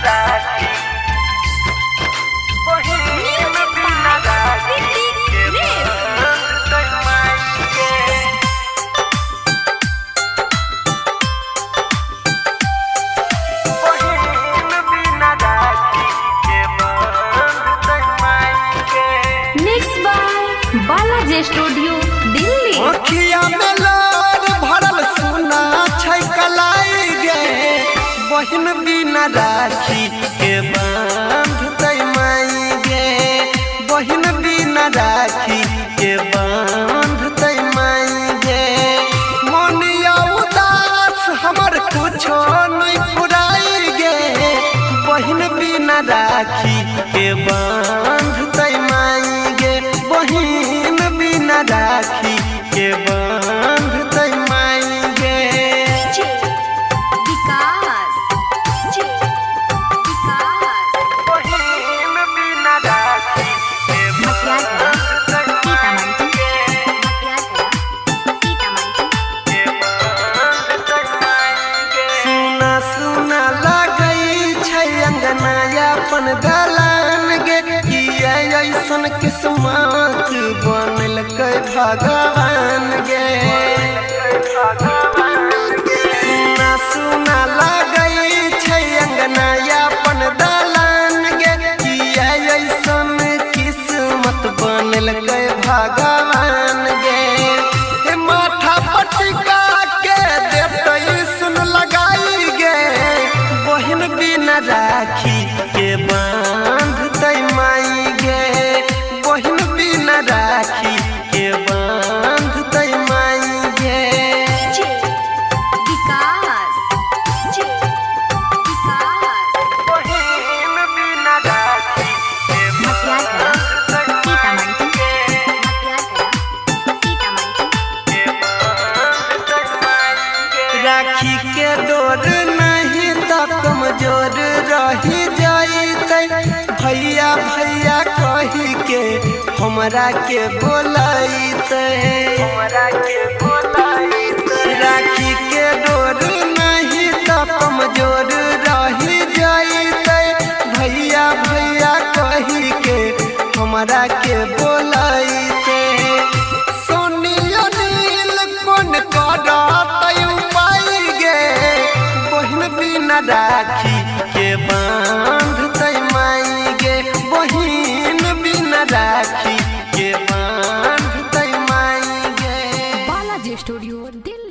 राखी बहिन बिना राखी के बंध तोर माई के बहिन बिना राखी के बंध तोर माई के। Mix by Balaji studio Delhi. अखिया में लार भरल सुना छै कलाई गे बहिन बिना राखी के बांध तोर माई गे बहिन बिना राखी के बांध तोर माई गे। मोनिया उदास हमर कुछो नहीं फुराई गे बहिन बिना राखी के बांध तोर माई गे बहिन बिना राखी के बांध तोर माई गे। बहिन बिना राखी के बंध तोर माई के के बंध तोर माई के। सुना सुना लगई छै अंगना अपन दलान गे किया ऐसन किस्मत बनल कै भगवान गे। सुना सुना लगई छै अंगना अपन दलान गे किया ऐसन किस्मत बनल कै भगवान गे। हे माथा पटिका के देतै सुन लगाई गे बहिन बिना राखी के बांध तोर माई गे बहिन बिना राखी के बांध तोर माई गे। बहिन बिना राखी के बंध तोर माई के के बंध तोर माई के। राखी के डोर नहीं तो कमजोर रही जाइते भैया भैया कही के हमरा के बोलाइते हमरा के बोलाइते। राखी के डोर नहीं तो कमजोर रही जाइते भैया भैया कही के हमरा के बोलाइते। सोनिया नील कोन करतै उपाय गे बहिन बिना राखी के बांध तोर माई गे बहिन बिना राखी के बांध तोर माई गे। बालाजी स्टूडियो दिल्ली।